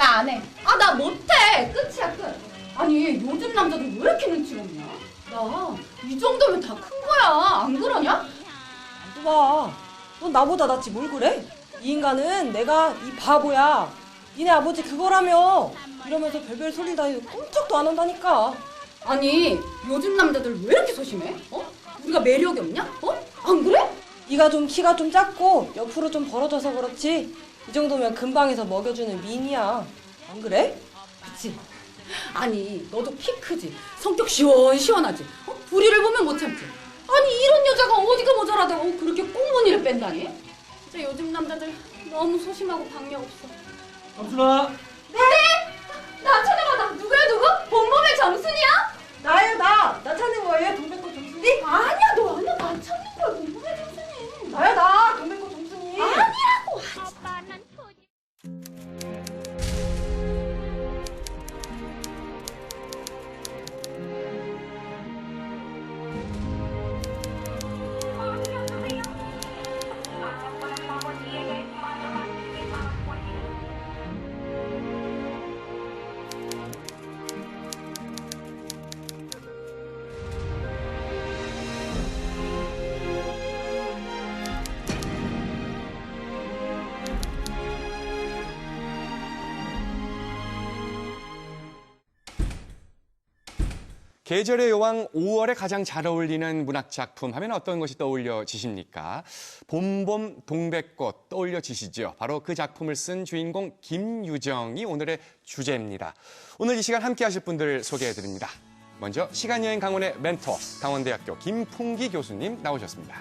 나 안 해. 아, 나 못해. 끝이야, 끝. 아니, 요즘 남자들 왜 이렇게 눈치가 없냐? 나 이 정도면 다 큰 거야. 안 그러냐? 누가? 넌 나보다 낫지 뭘 그래? 이 인간은 내가 이 바보야. 니네 아버지 그거라며. 이러면서 별별 소리 다니도 꼼짝도 안 한다니까. 아니, 요즘 남자들 왜 이렇게 소심해? 어? 우리가 매력이 없냐? 어? 안 그래? 네가 좀 키가 좀 작고 옆으로 좀 벌어져서 그렇지. 이 정도면 근방에서 먹여주는 미인이야. 안 그래? 그치? 아니, 너도 키 크지? 성격 시원시원하지? 어? 불의를 보면 못 참지? 아니, 이런 여자가 어디가 모자라다고 그렇게 꽁무니를 뺀다니? 진짜 요즘 남자들 너무 소심하고 박력 없어. 점순아. 네? 나 찾아봐. 누구야, 누구? 본범의 점순이야? 나예요 나 찾는 거예요 동백꽃 점순이? 아니야, 너 아니야. 나 찾는 거야, 본범의 점순이. 나야 나 동백꽃 점순이. 아니라고. 계절의 여왕 5월에 가장 잘 어울리는 문학작품 하면 어떤 것이 떠올려지십니까? 봄봄 동백꽃 떠올려지시죠? 바로 그 작품을 쓴 주인공 김유정이 오늘의 주제입니다. 오늘 이 시간 함께 하실 분들 소개해드립니다. 먼저 시간여행 강원의 멘토, 강원대학교 김풍기 교수님 나오셨습니다.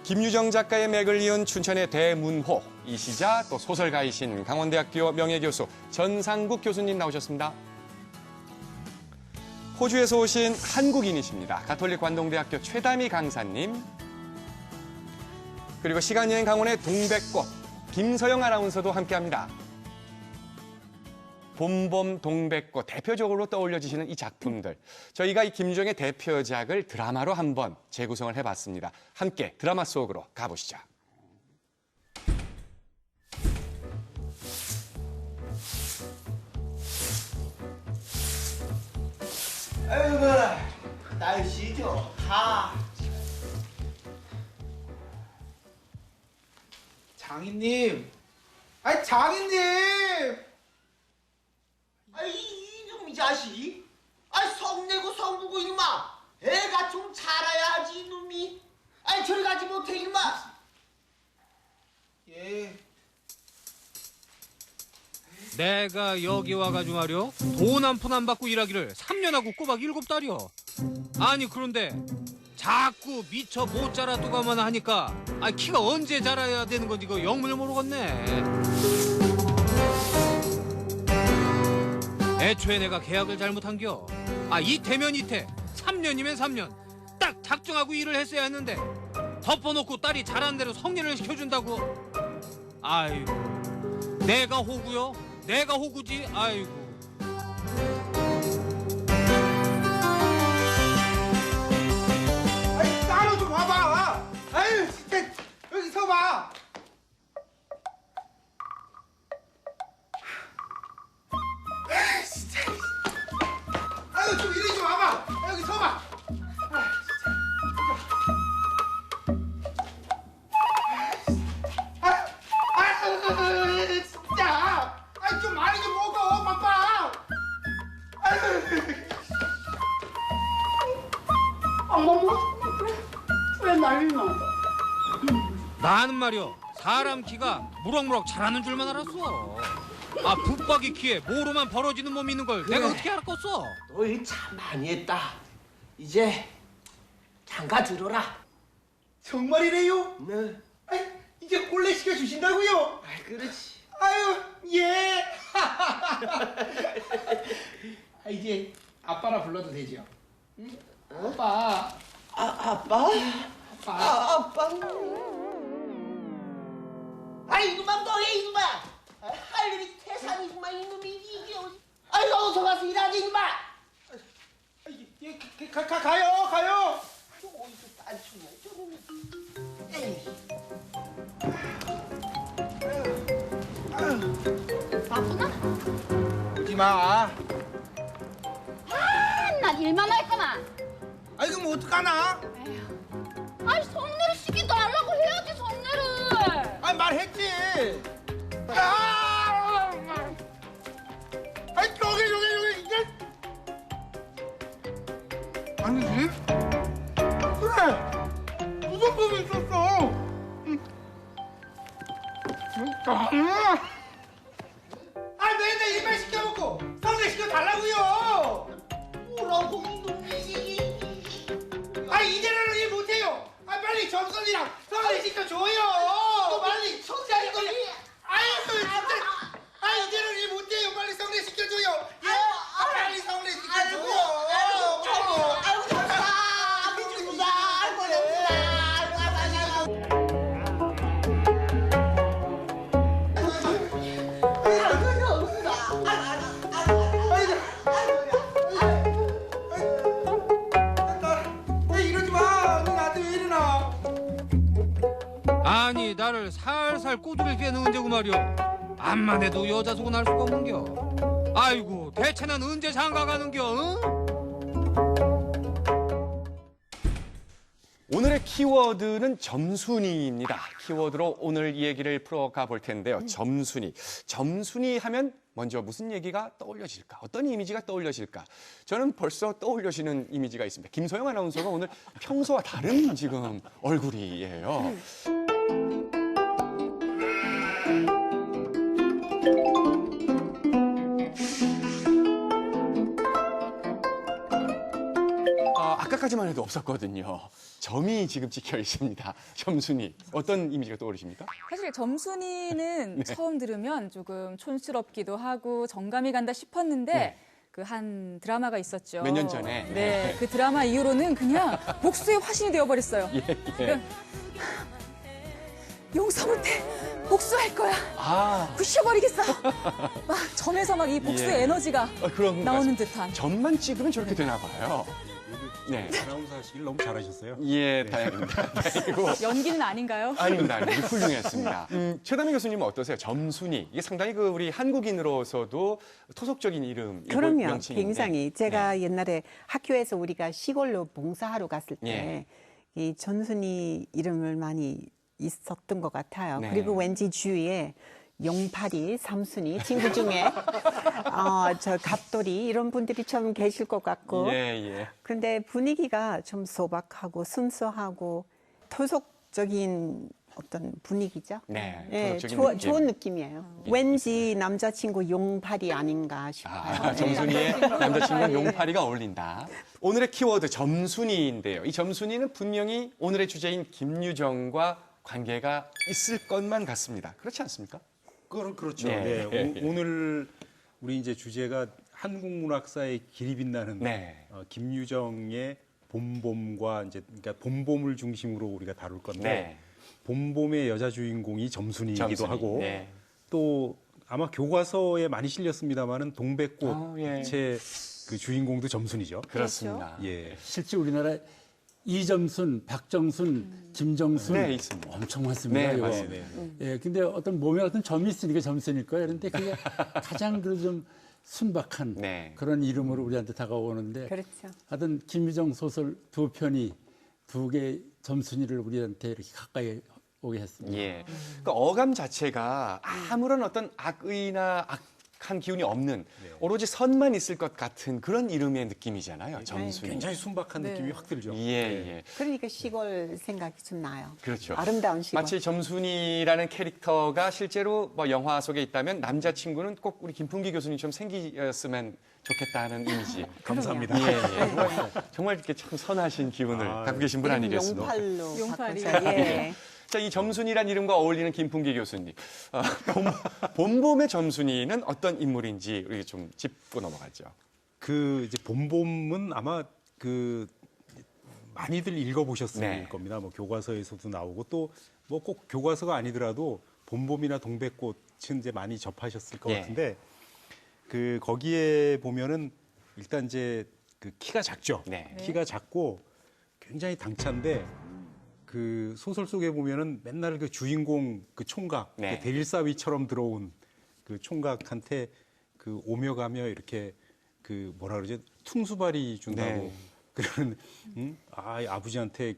김유정 작가의 맥을 이은 춘천의 대문호, 이시자 또 소설가이신 강원대학교 명예교수 전상국 교수님 나오셨습니다. 호주에서 오신 한국인이십니다. 가톨릭 관동대학교 최다미 강사님. 그리고 시간여행 강원의 동백꽃, 김서영 아나운서도 함께합니다. 봄봄 동백꽃 대표적으로 떠올려지시는 이 작품들. 저희가 이 김유정의 대표작을 드라마로 한번 재구성을 해봤습니다. 함께 드라마 속으로 가보시죠. 아이고, 날씨 좋다. 장인님. 아이, 장인님. 아이, 이놈이 자식. 아이, 성내고 성부고 이놈아. 애가 좀 자라야지 이놈이. 아이, 저리 가지 못해 이놈아. 예. 내가 여기 와가지고 말이요 돈 한 푼 안 받고 일하기를 3년하고 꼬박 7달이요. 아니 그런데 자꾸 미처 못 자라두고만 하니까 키가 언제 자라야 되는 건지 그 영문을 모르겠네. 애초에 내가 계약을 잘못한겨. 이 대면 이태 3년이면 3년 딱 작정하고 일을 했어야 했는데 덮어놓고 딸이 잘하는 대로 성년을 시켜준다고. 아이고 내가 호구요? 내가 호구지? 아이고. 아이, 따로 좀 와봐. 아유, 진짜. 여기 서봐. 진짜. 아유, 좀 이리 좀 와봐. 여기 서봐. 진짜. 아이, 좀 많이 좀 먹어, 빠빠. 어머머, 왜 난리 나? 나는 말이요 사람 키가 무럭무럭 자라는 줄만 알았어. 붙박이 키에 모로만 벌어지는 몸이 있는 걸 내가 어떻게 알았겠어? 너 일 참 많이 했다. 이제 장가 들어라. 정말이래요? 네. 아이, 이제 꼴레 시켜 주신다고요? 아이, 그렇지. 아유, 예. 이제 아빠라 불러도 되죠? 응? 아빠. 아빠? 아빠. 아빠. 아이, 이놈아, 너해, 이놈아. 할 일이 태산이구만, 이놈이. 이게 어디. 아이, 어서 가서 일하자, 이놈아. 예, 가요. 또 어디서 딴춤이야, 저놈이. 에이. 아빠. 이러지 마. 난 일만 할 거나. 아이 그럼 어떡하나? 아니 성내를 시키지 말라고 해야지 성내를. 아이 말했지. 아! 아이 저기 이게 아니지? 그래 무슨 법이 있었어? 아 매일 일만 시켜먹고 성내 시켜달라고요. 뭐라고 이놈이. 아 이대로는 일 못해요. 아 빨리 점선이랑 성내 시켜줘요. 빨리 천사이 거리. 아유 진짜. 아 이대로는 일 못해요. 빨리 성내 시켜줘요. 예? 빨리 성내 시켜줘요. 아이고 천사. 미친구다. 아이고 왜 이러지 마. 너 나한테 왜 이러나? 아니 나를 살살 꼬투리를 깨는 언제고 말이오. 암만 해도 여자 속은 알 수가 없는겨. 아이고 대체 난 언제 장가 가는겨? 응? 오늘의 키워드는 점순이입니다. 키워드로 오늘 이 얘기를 풀어가 볼 텐데요. 점순이. 점순이 하면 먼저 무슨 얘기가 떠올려질까? 어떤 이미지가 떠올려질까? 저는 벌써 떠올려지는 이미지가 있습니다. 김소영 아나운서가 오늘 평소와 다른 지금 얼굴이에요. 아까까지만 해도 없었거든요. 점이 지금 찍혀 있습니다. 점순이. 어떤 이미지가 떠오르십니까? 사실 점순이는 처음 들으면 조금 촌스럽기도 하고 정감이 간다 싶었는데 네. 그 한 드라마가 있었죠. 몇 년 전에. 네, 그 드라마 이후로는 그냥 복수의 화신이 되어버렸어요. 예. 용서 못해. 복수할 거야. 아, 부셔버리겠어. 막 점에서 막 이 복수의 예. 에너지가 그런 것 나오는 같습니다. 듯한. 점만 찍으면 저렇게 되나 봐요. 네. 아나운서 하시길 너무 잘하셨어요. 예, 다행입니다. 그리고 연기는 아닌가요? 아닙니다. 훌륭했습니다. 최담희 교수님은 어떠세요? 점순이. 이게 상당히 그 우리 한국인으로서도 토속적인 이름, 그럼요. 명칭인데. 굉장히 제가 옛날에 학교에서 우리가 시골로 봉사하러 갔을 때 예. 이 전순이 이름을 많이 있었던 것 같아요. 네. 그리고 왠지 주위에 용팔이, 삼순이 친구 중에 저 갑돌이 이런 분들이 좀 계실 것 같고 예. 그런데 분위기가 좀 소박하고 순수하고 토속적인 어떤 분위기죠. 네. 예, 토속적인 느낌. 좋은 느낌이에요. 왠지 남자친구 용팔이 아닌가 싶어요. 아, 점순이의 남자친구 용팔이가 어울린다. 오늘의 키워드 점순이인데요. 이 점순이는 분명히 오늘의 주제인 김유정과 관계가 있을 것만 같습니다. 그렇지 않습니까? 그건 그렇죠. 네. 네. 오늘 우리 이제 주제가 한국 문학사의 길이 빛나는 네. 김유정의 봄봄과 이제 그러니까 봄봄을 중심으로 우리가 다룰 건데 네. 봄봄의 여자 주인공이 점순이이기도 점순이. 하고 네. 또 아마 교과서에 많이 실렸습니다만은 동백꽃의 예. 그 주인공도 점순이죠. 그렇습니다. 예. 실제 우리나라에 이점순, 박정순, 김정순 네, 있습니다. 엄청 많습니다. 네, 이거. 맞습니다. 예, 근데 어떤 몸에 어떤 점이 있으니까 점순일 거예요. 그런데 그게 가장 그래도 좀 순박한 네. 그런 이름으로 우리한테 다가오는데 그렇죠. 하여튼 김유정 소설 두 편이 두 개의 점순이를 우리한테 이렇게 가까이 오게 했습니다. 예. 그러니까 어감 자체가 아무런 어떤 악의나 악한 기운이 없는 오로지 선만 있을 것 같은 그런 이름의 느낌이잖아요. 점순이. 굉장히 순박한 네. 느낌이 확 들죠. 예. 그러니까 시골 생각이 좀 나요. 그렇죠. 아름다운 시골. 마치 점순이라는 캐릭터가 실제로 뭐 영화 속에 있다면 남자친구는 꼭 우리 김풍기 교수님처럼 생기었으면 좋겠다는 이미지. 감사합니다. 예. 정말 이렇게 참 선하신 기운을 갖고 계신 분 아니겠습니까? 용팔로 용팔이. 바꿔서, 예. 자, 이 점순이란 이름과 어울리는 김풍기 교수님. 봄봄의 점순이는 어떤 인물인지 우리 좀 짚고 넘어가죠. 그 이제 봄봄은 아마 그 많이들 읽어보셨을 네. 겁니다. 뭐 교과서에서도 나오고 또 뭐 꼭 교과서가 아니더라도 봄봄이나 동백꽃은 이제 많이 접하셨을 것 예. 같은데 그 거기에 보면은 일단 이제 그 키가 작죠. 네. 키가 작고 굉장히 당찬데 그 소설 속에 보면은 맨날 그 주인공 그 총각 네. 그 대릴사위처럼 들어온 그 총각한테 그 오며 가며 이렇게 그 뭐라 그러지 퉁수발이 준다고 네. 그러는 아버지한테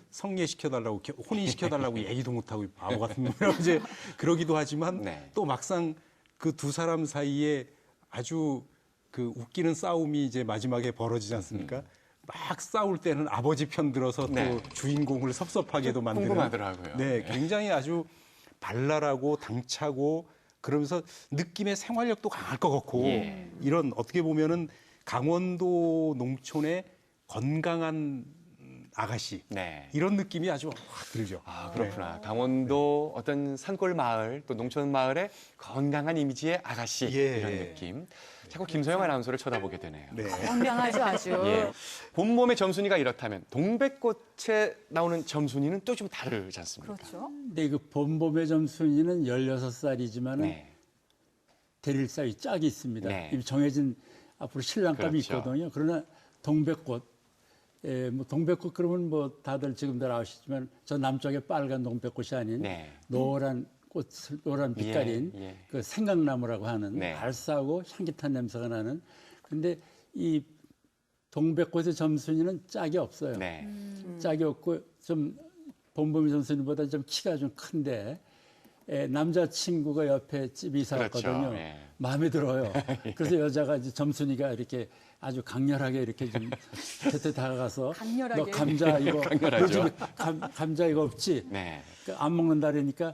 성례 시켜달라고 혼인 시켜달라고 얘기도 못하고 바보 같은 놈이라고 이제 그러기도 하지만 네. 또 막상 그 두 사람 사이에 아주 그 웃기는 싸움이 이제 마지막에 벌어지지 않습니까? 막 싸울 때는 아버지 편 들어서 또 네. 주인공을 섭섭하게도 만드는 궁금하더라고요. 네, 굉장히 아주 발랄하고 당차고 그러면서 느낌의 생활력도 강할 것 같고 예. 이런 어떻게 보면은 강원도 농촌의 건강한 아가씨 네. 이런 느낌이 아주 확 들죠. 아, 그렇구나. 강원도 어떤 산골 마을 또 농촌 마을의 건강한 이미지의 아가씨 예. 이런 느낌. 자꾸 김소영 아나운서를 쳐다보게 되네요. 네. 건강하죠, 아주. 예. 봄봄의 점순이가 이렇다면 동백꽃에 나오는 점순이는 또 좀 다르지 않습니까? 그렇죠. 근데 그 봄봄의 점순이는 16살이지만 은 네. 대릴사위 짝이 있습니다. 네. 이미 정해진 앞으로 신랑감이 그렇죠. 있거든요. 그러나 동백꽃, 뭐 동백꽃 그러면 뭐 다들 지금들 아시지만 저 남쪽에 빨간 동백꽃이 아닌 네. 노란 꽃을 노란 빛깔인 예. 그 생강나무라고 하는 네. 알싸하고 향긋한 냄새가 나는. 근데 이 동백꽃의 점순이는 짝이 없어요. 네. 짝이 없고 좀 봄봄의 점순이보다 좀 키가 좀 큰데 남자친구가 옆에 집이 살았거든요. 그렇죠. 예. 마음에 들어요. 그래서 여자가 이제 점순이가 이렇게 아주 강렬하게 이렇게 좀 곁에 다가가서 강렬하게. 너 감자 이거 강렬하죠. 요즘에 감자 이거 없지? 네. 안 먹는다 그러니까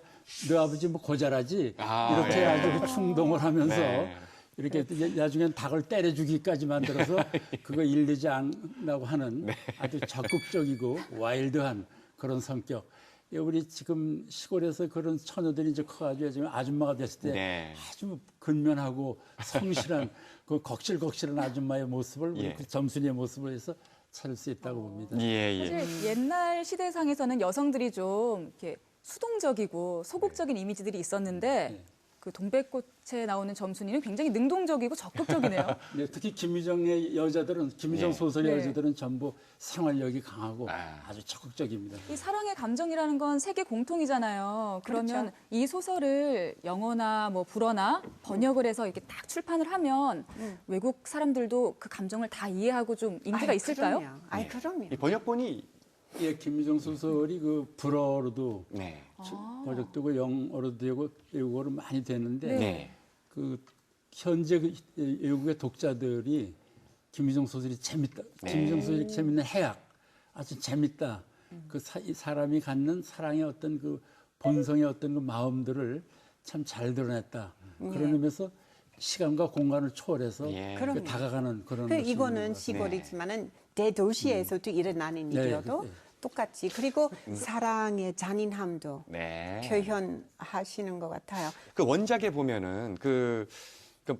너 아버지 뭐 고자라지? 아, 이렇게 예. 아주 그 충동을 하면서 네. 이렇게 나중엔 닭을 때려주기까지 만들어서 그거 일리지 않다고 하는 네. 아주 적극적이고 와일드한 그런 성격. 우리 지금 시골에서 그런 처녀들이 이제 커가지고 지금 아줌마가 됐을 때 네. 아주 근면하고 성실한 그 걱실걱실한 아줌마의 모습을 예. 그 점순이의 모습을 해서 찾을 수 있다고 봅니다. 예, 예. 사실 옛날 시대상에서는 여성들이 좀 이렇게 수동적이고 소극적인 이미지들이 있었는데 그 동백꽃에 나오는 점순이는 굉장히 능동적이고 적극적이네요. 네, 특히 김유정의 여자들은 김유정 예. 소설의 네. 여자들은 전부 생활력이 강하고 아. 아주 적극적입니다. 이 사랑의 감정이라는 건 세계 공통이잖아요. 그러면 그렇죠. 이 소설을 영어나 뭐 불어나 번역을 해서 이렇게 딱 출판을 하면 외국 사람들도 그 감정을 다 이해하고 좀 인기가 있을까요? 그럼요. 아이, 그럼요. 이 번역본이 예, 김유정 소설이 그 불어로도 네. 번역되고 영어로도 되고 외국어로 많이 되는데 네. 그 현재 그 외국의 독자들이 김유정 소설이 재밌다. 네. 김유정 소설이 재밌는 해학 아주 재밌다. 그 이 사람이 갖는 사랑의 어떤 그 본성의 어떤 그 마음들을 참 잘 드러냈다. 그런 의미에서 시간과 공간을 초월해서 예. 그 그럼요. 다가가는 그런 그 모습인 것 이거는 같아요. 시골이지만은 대도시에서도 일어나는 네, 일이어도 네. 똑같이 그리고 사랑의 잔인함도 네. 표현하시는 것 같아요. 그 원작에 보면은 그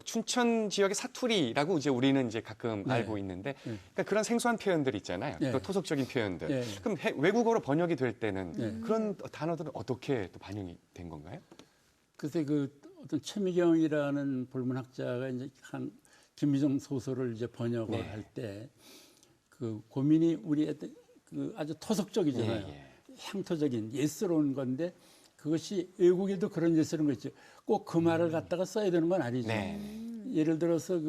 춘천 지역의 사투리라고 이제 우리는 이제 가끔 네. 알고 있는데 그러니까 그런 생소한 표현들 있잖아요. 네. 또 토속적인 표현들. 네. 그럼 외국어로 번역이 될 때는 네. 그런 단어들은 어떻게 또 반영이 된 건가요? 그래서 그 어떤 최미경이라는 불문학자가 이제 한 김유정 소설을 이제 번역을 네. 할 때 그 고민이 우리 그 아주 토속적이잖아요. 예, 예. 향토적인 예스러운 건데 그것이 외국에도 그런 예스러운 거 있죠. 꼭 그 말을 갖다가 써야 되는 건 아니죠. 네. 예를 들어서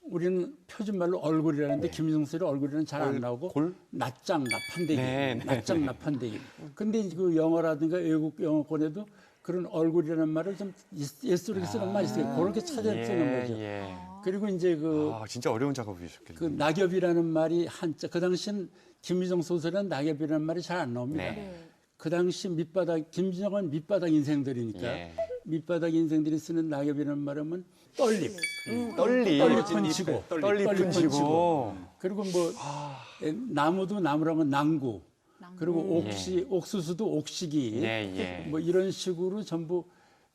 우리는 표준말로 얼굴이라는데 김유정 소설이 얼굴이는 잘 안 나오고 골? 낯장 나판대기, 네, 네. 낯장 나판대기. 근데 그 영어라든가 외국 영어권에도 그런 얼굴이라는 말을 좀 예스럽게 쓰는 말이 있어요. 그렇게 찾아 쓰는 거죠. 예. 그리고 이제 아, 진짜 어려운 작업이셨겠네요. 그 낙엽이라는 말이 한자 그 당시엔 김유정 소설에는 낙엽이라는 말이 잘 안 나옵니다. 네. 그 당시 김유정은 밑바닥 인생들이니까 예. 밑바닥 인생들이 쓰는 낙엽이라는 말하면 떨립, 떨리 펀치고, 떨리 펀치고. 그리고 뭐 나무도 나무라고 하면 낭구, 그리고 옥수수도 옥시기, 예, 예. 뭐 이런 식으로 전부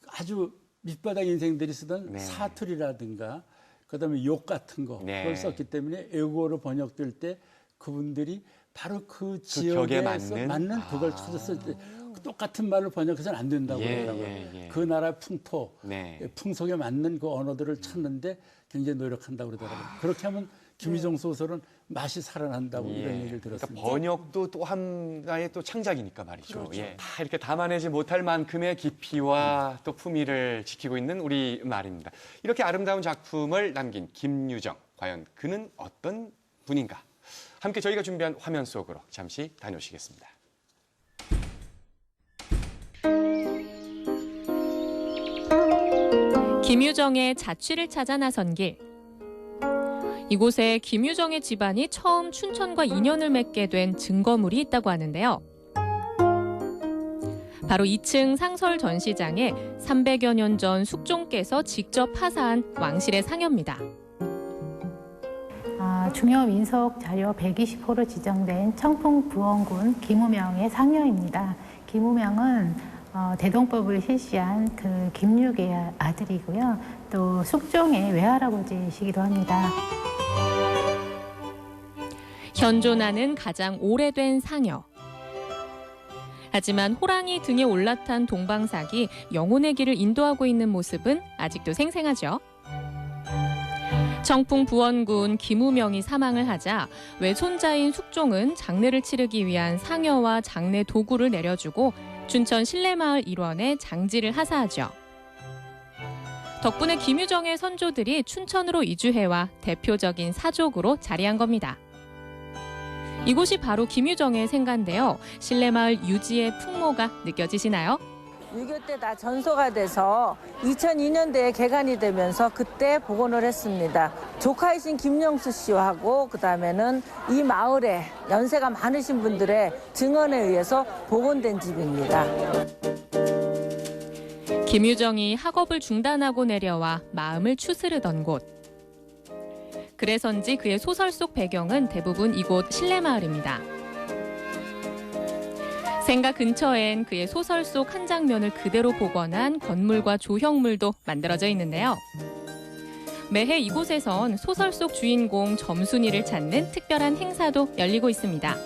아주 밑바닥 인생들이 쓰던 네. 사투리라든가 그다음에 욕 같은 거 네. 그걸 썼기 때문에 외국어로 번역될 때 그분들이 바로 그 벽에 지역에서 맞는? 맞는 그걸 찾았을 때 똑같은 말을 번역해서는 안 된다고 예, 그러더라고요. 예, 예. 그 나라 풍토, 네. 풍속에 맞는 그 언어들을 찾는데 굉장히 노력한다고 그러더라고요. 그렇게 하면 김유정 소설은 맛이 살아난다고 예. 이런 얘기를 그러니까 들었습니다. 번역도 또 하나의 또 창작이니까 말이죠. 그렇죠. 예. 다 이렇게 담아내지 못할 만큼의 깊이와 또 품위를 지키고 있는 우리 말입니다. 이렇게 아름다운 작품을 남긴 김유정, 과연 그는 어떤 분인가? 함께 저희가 준비한 화면 속으로 잠시 다녀오시겠습니다. 김유정의 자취를 찾아 나선 길. 이곳에 김유정의 집안이 처음 춘천과 인연을 맺게 된 증거물이 있다고 하는데요. 바로 2층 상설 전시장에 300여 년 전 숙종께서 직접 하사한 왕실의 상여입니다. 중요 민속 자료 120호로 지정된 청풍 부원군 김우명의 상여입니다. 김우명은 대동법을 실시한 그 김육의 아들이고요. 또 숙종의 외할아버지이시기도 합니다. 현존하는 가장 오래된 상여. 하지만 호랑이 등에 올라탄 동방삭이 영혼의 길을 인도하고 있는 모습은 아직도 생생하죠. 청풍 부원군 김우명이 사망을 하자 외손자인 숙종은 장례를 치르기 위한 상여와 장례 도구를 내려주고 춘천 신례마을 일원에 장지를 하사하죠. 덕분에 김유정의 선조들이 춘천으로 이주해와 대표적인 사족으로 자리한 겁니다. 이곳이 바로 김유정의 생가인데요. 신례마을 유지의 풍모가 느껴지시나요? 6.25 때 다 전소가 돼서 2002년대에 개관이 되면서 그때 복원을 했습니다. 조카이신 김영수 씨하고 그다음에는 이 마을에 연세가 많으신 분들의 증언에 의해서 복원된 집입니다. 김유정이 학업을 중단하고 내려와 마음을 추스르던 곳. 그래서인지 그의 소설 속 배경은 대부분 이곳 신례마을입니다. 생가 근처엔 그의 소설 속 한 장면을 그대로 복원한 건물과 조형물도 만들어져 있는데요. 매해 이곳에선 소설 속 주인공 점순이를 찾는 특별한 행사도 열리고 있습니다.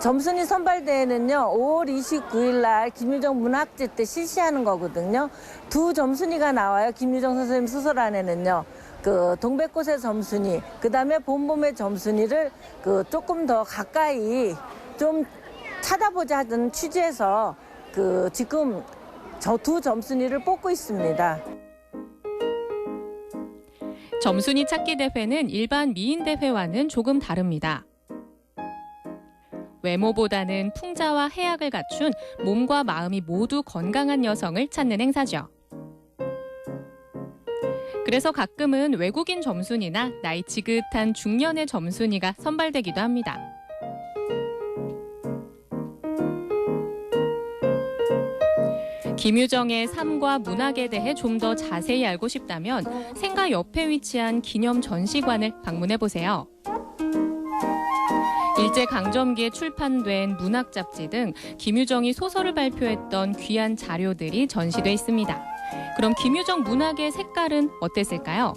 점순이 선발대회는요, 5월 29일 날 김유정 문학제 때 실시하는 거거든요. 두 점순이가 나와요. 김유정 선생님 소설 안에는요. 그 동백꽃의 점순이, 그다음에 봄봄의 점순이를 그 조금 더 가까이 좀 찾아보자 하던 취지에서 그 지금 저 두 점순이를 뽑고 있습니다. 점순이 찾기 대회는 일반 미인 대회와는 조금 다릅니다. 외모보다는 풍자와 해악을 갖춘 몸과 마음이 모두 건강한 여성을 찾는 행사죠. 그래서 가끔은 외국인 점순이나 나이 지긋한 중년의 점순이가 선발되기도 합니다. 김유정의 삶과 문학에 대해 좀 더 자세히 알고 싶다면 생가 옆에 위치한 기념 전시관을 방문해보세요. 일제강점기에 출판된 문학 잡지 등 김유정이 소설을 발표했던 귀한 자료들이 전시돼 있습니다. 그럼 김유정 문학의 색깔은 어땠을까요?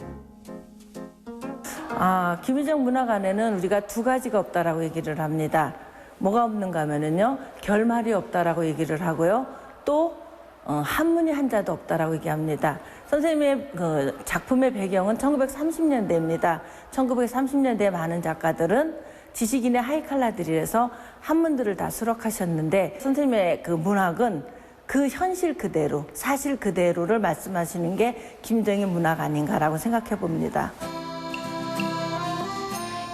김유정 문학 안에는 우리가 두 가지가 없다라고 얘기를 합니다. 뭐가 없는가 하면은요, 결말이 없다라고 얘기를 하고요. 또 한문이 한자도 없다라고 얘기합니다. 선생님의 그 작품의 배경은 1930년대입니다. 1930년대에 많은 작가들은 지식인의 하이칼라들이라서 한문들을 다 수록하셨는데 선생님의 그 문학은 그 현실 그대로, 사실 그대로를 말씀하시는 게 김유정의 문학 아닌가라고 생각해 봅니다.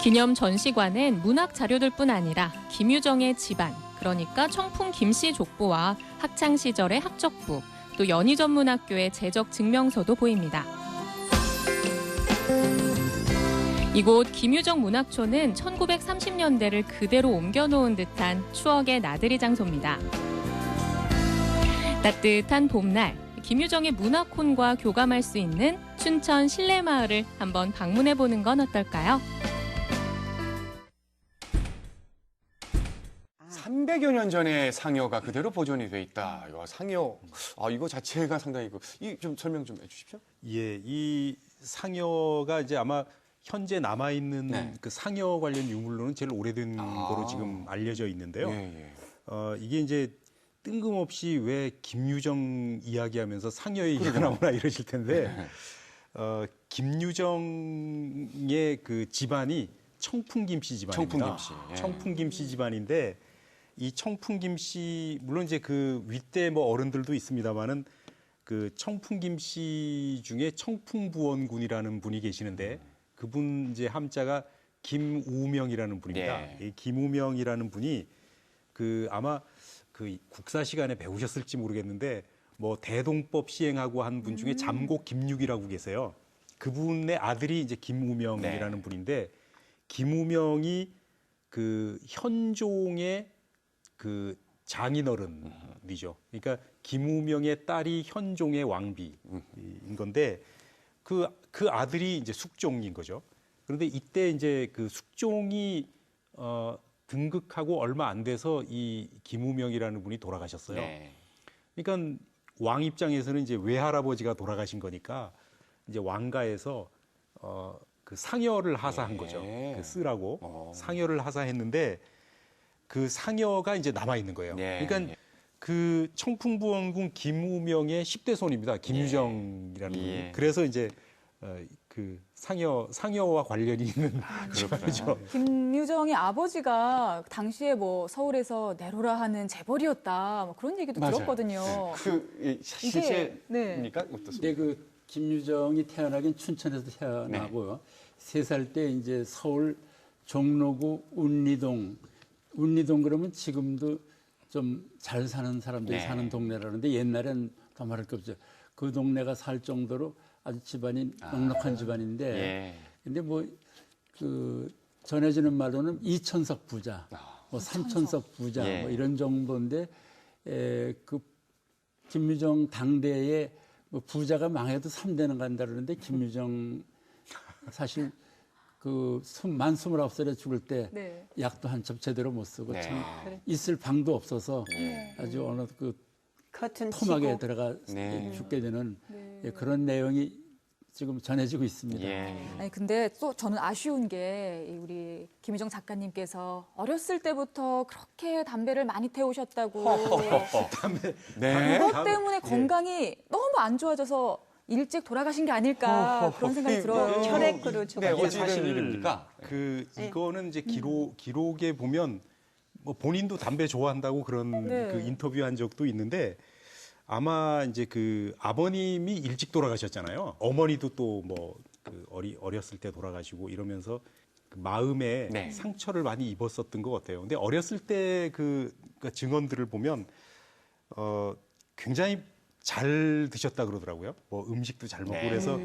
기념 전시관엔 문학 자료들뿐 아니라 김유정의 집안, 그러니까 청풍 김씨 족보와 학창 시절의 학적부, 또 연희전문학교의 재적 증명서도 보입니다. 이곳 김유정 문학초는 1930년대를 그대로 옮겨놓은 듯한 추억의 나들이 장소입니다. 따뜻한 봄날, 김유정의 문학혼과 교감할 수 있는 춘천 신례마을을 한번 방문해보는 건 어떨까요? 300여 년 전의 상여가 그대로 보존이 돼 있다. 야, 상여, 이거 자체가 상당히 좀 설명 좀 해주십시오. 예, 이 상여가 이제 아마 현재 남아있는 그 상여 관련 유물로는 제일 오래된 거로 지금 알려져 있는데요. 이게 이제 뜬금없이 왜 김유정 이야기하면서 상여 얘기가 나오나 이러실 텐데 김유정의 그 집안이 청풍김씨 집안입니다. 청풍김씨. 예. 청풍김씨 집안인데 이 청풍김씨 물론 이제 그 윗대 뭐 어른들도 있습니다만은 그 청풍김씨 중에 청풍부원군이라는 분이 계시는데 그분 이제 함자가 김우명이라는 분입니다. 네. 이 김우명이라는 분이 그 아마 그 국사 시간에 배우셨을지 모르겠는데 뭐 대동법 시행하고 한 분 중에 잠곡 김육이라고 계세요. 그분의 아들이 이제 김우명이라는 네. 분인데 김우명이 그 현종의 그 장인어른이죠. 그러니까 김우명의 딸이 현종의 왕비인 건데 그 아들이 이제 숙종인 거죠. 그런데 이때 이제 그 숙종이 등극하고 얼마 안 돼서 이 김우명이라는 분이 돌아가셨어요. 네. 그러니까 왕 입장에서는 이제 외할아버지가 돌아가신 거니까 이제 왕가에서 그 상여를 하사한 거죠. 그 쓰라고 상여를 하사했는데 그 상여가 이제 남아 있는 거예요. 그러니까 그 청풍부원군 김우명의 10대 손입니다. 김유정이라는 분이. 그래서 이제 그 상여와 관련이 있는 집안이죠. 김유정의 아버지가 당시에 뭐 서울에서 내로라 하는 재벌이었다 뭐 그런 얘기도 맞아요. 들었거든요. 그 실제입니까? 어떻습니까? 네, 그 김유정이 태어나긴 춘천에서 태어나고요. 3살 때 이제 서울 종로구 운리동 그러면 지금도 좀 잘 사는 사람들이 사는 동네라는데 옛날엔 더 말할 게 없죠. 그 동네가 살 정도로 아주 집안이 넉넉한 집안인데 근데 뭐 그 전해지는 말로는 2천석 부자, 뭐 3천석 부자 뭐 이런 정도인데 그 김유정 당대에 뭐 부자가 망해도 3대는 간다 그러는데 김유정 사실 만 29살에 죽을 때 약도 한 첩 제대로 못 쓰고 참 있을 방도 없어서 아주 어느 그 토막에 들어가 죽게 되는 그런 내용이 지금 전해지고 있습니다. 아니 근데 또 저는 아쉬운 게 우리 김유정 작가님께서 어렸을 때부터 그렇게 담배를 많이 태우셨다고 그것 때문에 건강이 너무 안 좋아져서 일찍 돌아가신 게 아닐까 그런 생각이 들어요. 혈액으로 이게 사실 이거는 이제 기록에 보면 뭐 본인도 담배 좋아한다고 그런 그 인터뷰한 적도 있는데 아마 이제 그 아버님이 일찍 돌아가셨잖아요. 어머니도 또 뭐 그 어렸을 때 돌아가시고 이러면서 그 마음에 상처를 많이 입었었던 것 같아요. 근데 어렸을 때 그 증언들을 보면 굉장히 잘 드셨다 그러더라고요. 뭐 음식도 잘 먹고 그래서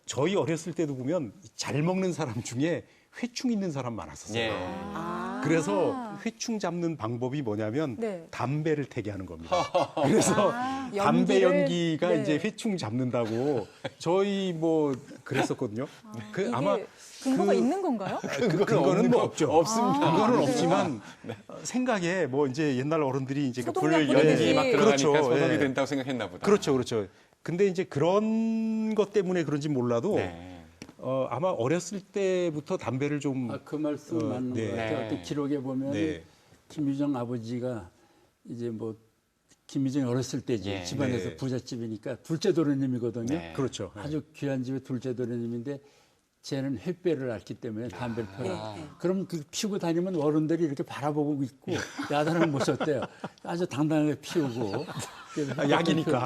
저희 어렸을 때도 보면 잘 먹는 사람 중에 회충 있는 사람 많았었어요. 그래서 회충 잡는 방법이 뭐냐면 담배를 태게 하는 겁니다. 그래서 담배 연기가 이제 회충 잡는다고 저희 뭐 그랬었거든요. 그 아마 근거가 있는 건가요? 근거는 뭐 없죠. 없습니다. 그거는 없지만 생각에 뭐 이제 옛날 어른들이 이제 불 연기 막 들어가니까 소독이 예. 된다고 생각했나 보다. 그렇죠. 근데 이제 그런 것 때문에 그런지 몰라도 아마 어렸을 때부터 담배를 좀 그 말씀 맞는 것 같아요. 어떤 기록에 보면 김유정 아버지가 이제 뭐 김유정이 어렸을 때지 집안에서 부잣집이니까 둘째 도련님이거든요. 그렇죠. 아주 귀한 집의 둘째 도련님인데 쟤는 햇배를 앓기 때문에 담배를 펴라. 그럼 그 피우고 다니면 어른들이 이렇게 바라보고 있고 야단을 못 쳤대요. 아주 당당하게 피우고. 약이니까.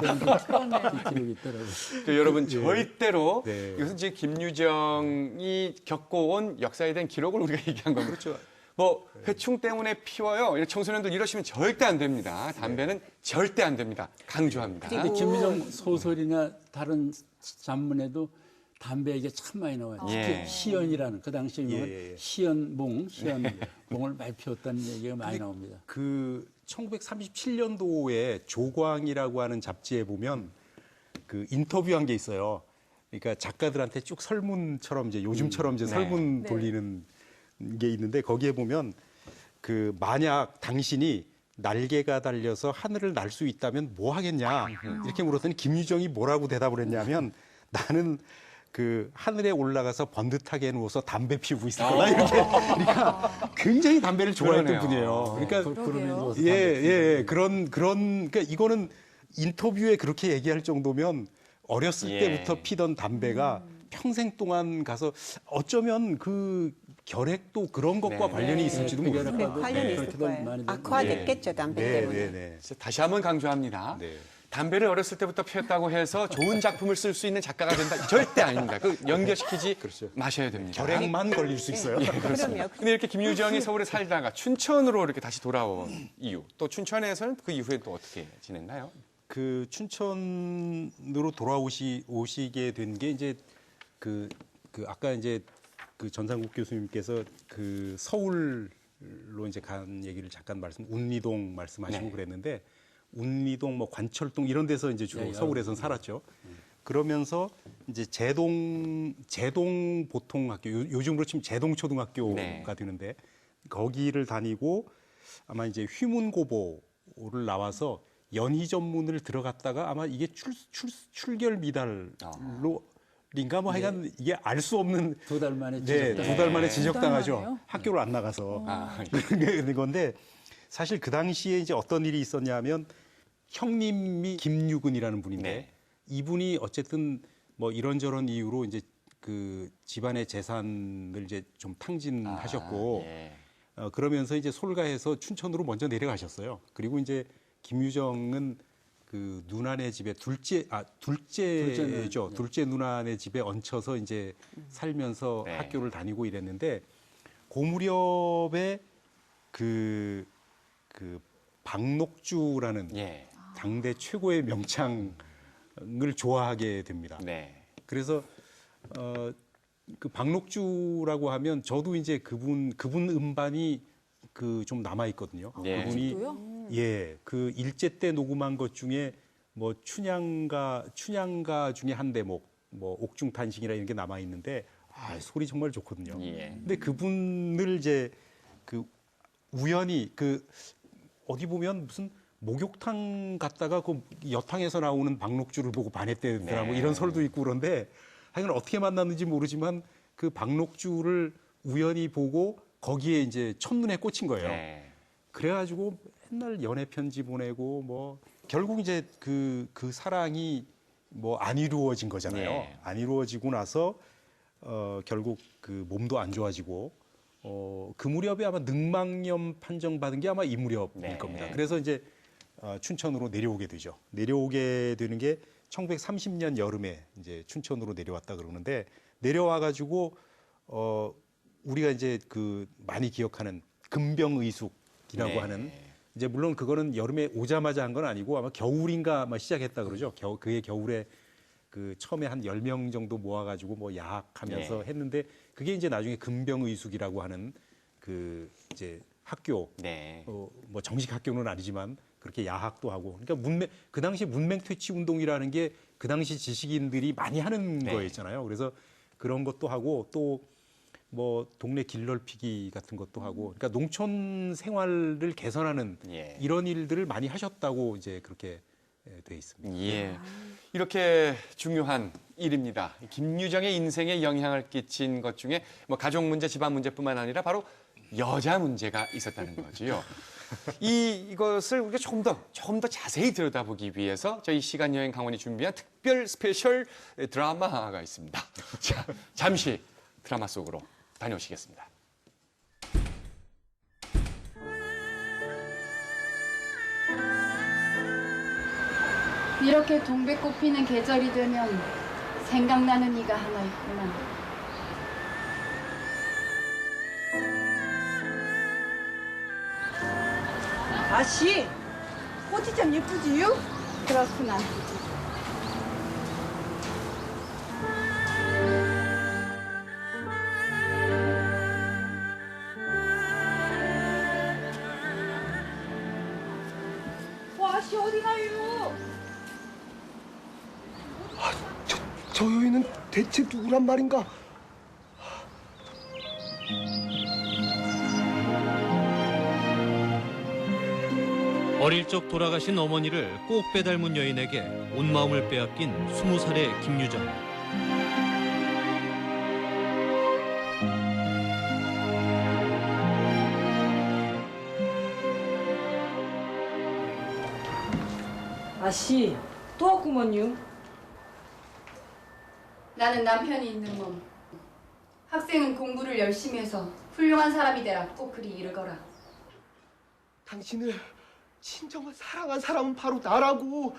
기록이 있더라고요. 여러분 절대로 이것은 이제 김유정이 겪어온 역사에 대한 기록을 우리가 얘기한 겁니다. 그렇죠. 뭐 회충 때문에 피워요. 청소년들 이러시면 절대 안 됩니다. 담배는 절대 안 됩니다. 강조합니다. 근데 김유정 소설이나 다른 잡문에도 담배 얘기가 참 많이 나와요. 특히 시연이라는 그 당시 유명한 시연봉을 많이 피웠다는 얘기가 많이 나옵니다. 그 1937년도에 조광이라고 하는 잡지에 보면 그 인터뷰한 게 있어요. 그러니까 작가들한테 쭉 설문처럼 이제 요즘처럼 이제 설문 돌리는 게 있는데 거기에 보면 그 만약 당신이 날개가 달려서 하늘을 날 수 있다면 뭐 하겠냐 이렇게 물었더니 김유정이 뭐라고 대답을 했냐면 나는 그 하늘에 올라가서 번듯하게 누워서 담배 피우고 있을 거다 이렇게. 그러니까 굉장히 담배를 좋아했던 분이에요. 그러니까 그런 그러니까 이거는 인터뷰에 그렇게 얘기할 정도면 어렸을 때부터 피던 담배가 평생 동안 가서 어쩌면 그 결핵도 그런 것과 네. 관련이 있을지도 네, 모르겠어요. 결핵과도 관련이 있을 그렇게도 거예요. 많이 악화됐겠죠, 담배 때문에. 그래서 다시 한번 강조합니다. 네. 담배를 어렸을 때부터 피웠다고 해서 좋은 작품을 쓸 수 있는 작가가 된다? 절대 아닙니다. 그 연결시키지 마셔야 됩니다. 결핵만 걸릴 수 있어요. 예, 그렇습니다. 근데 이렇게 김유정이 서울에 살다가 춘천으로 이렇게 다시 돌아온 이유, 또 춘천에서는 그 이후에 또 어떻게 지냈나요? 그 춘천으로 오시게 된 게 이제 그 아까 이제 그 전상국 교수님께서 그 서울로 이제 간 얘기를 잠깐 운미동 말씀하시고 네. 그랬는데 운미동 뭐 관철동 이런 데서 이제 주로 서울에선 살았죠. 그러면서 이제 제동 보통학교 요즘으로 치면 제동 초등학교가 네. 되는데 거기를 다니고 아마 이제 휘문고보를 나와서 연희 전문을 들어갔다가 아마 이게 출결 미달로 인가 뭐 하여간 이게 알 수 없는 2달 만에 네, 지적당. 2달 만에 두 지적당하죠. 달 만에요? 학교를 안 나가서 아, 그런 건데 사실 그 당시에 이제 어떤 일이 있었냐면 형님이 김유근이라는 분인데 네. 이분이 어쨌든 뭐 이런저런 이유로 이제 그 집안의 재산을 이제 좀 탕진하셨고 예. 그러면서 이제 솔가해서 춘천으로 먼저 내려가셨어요. 그리고 이제 김유정은 그 누나네 집에 둘째죠. 둘째 누나네 집에 얹혀서 이제 살면서 네. 학교를 다니고 이랬는데 그 무렵에 그 박녹주라는 예. 당대 최고의 명창을 좋아하게 됩니다. 네. 그래서 그 박녹주라고 하면 저도 이제 그분 음반이 그 좀 남아 있거든요. 예. 그분이 아직도요? 예, 그 일제 때 녹음한 것 중에 뭐 춘향가 중에 한 대목, 뭐 옥중탄신이라 이런 게 남아 있는데 소리 정말 좋거든요. 예. 근데 그분을 이제 그 우연히 그 어디 보면 무슨 목욕탕 갔다가 그 여탕에서 나오는 박녹주를 보고 반했대더라 뭐 네. 이런 설도 있고 그런데 하여간 어떻게 만났는지 모르지만 그 박녹주를 우연히 보고 거기에 이제 첫눈에 꽂힌 거예요. 네. 그래가지고 맨날 연애 편지 보내고 뭐 결국 이제 그 사랑이 뭐 안 이루어진 거잖아요. 네. 안 이루어지고 나서 결국 그 몸도 안 좋아지고 그 무렵에 아마 늑막염 판정받은 게 아마 이 무렵일 네. 겁니다. 그래서 이제 춘천으로 내려오게 되죠. 내려오게 되는 게 1930년 여름에 이제 춘천으로 내려왔다 그러는데 내려와가지고 우리가 이제 그 많이 기억하는 금병의숙이라고 네. 하는 이제 물론 그거는 여름에 오자마자 한 건 아니고 아마 겨울인가 아마 시작했다 그러죠. 그해 겨울에 그 처음에 한 10명 정도 모아가지고 뭐 야학하면서 네. 했는데 그게 이제 나중에 금병의숙이라고 하는 그 이제 학교 네. 뭐 정식 학교는 아니지만 그렇게 야학도 하고 그러니까 그 당시 문맹퇴치 운동이라는 게 그 당시 지식인들이 많이 하는 네. 거였잖아요. 그래서 그런 것도 하고 또 뭐 동네 길 넓히기 같은 것도 하고 그러니까 농촌 생활을 개선하는 예. 이런 일들을 많이 하셨다고 이제 그렇게 돼 있습니다. 예. 이렇게 중요한 일입니다. 김유정의 인생에 영향을 끼친 것 중에 뭐 가족 문제, 집안 문제뿐만 아니라 바로 여자 문제가 있었다는 거지요. 이것을 우리가 조금 더 자세히 들여다보기 위해서 저희 시간 여행 강원이 준비한 특별 스페셜 드라마가 있습니다. 자, 잠시 드라마 속으로 다녀오시겠습니다. 이렇게 동백꽃 피는 계절이 되면 생각나는 이가 하나 있구나. 아씨, 꽃이 참 예쁘지요? 그렇구나. 아씨 어디 가요? 저 여인은 대체 누구란 말인가? 어릴 적 돌아가신 어머니를 꼭 빼닮은 여인에게 온 마음을 빼앗긴 20살의 김유정. 아씨 또 왔구먼요. 나는 남편이 있는 몸. 학생은 공부를 열심히 해서 훌륭한 사람이 되라. 꼭 그리 이르거라. 당신을 진정한 사랑한 사람은 바로 나라고.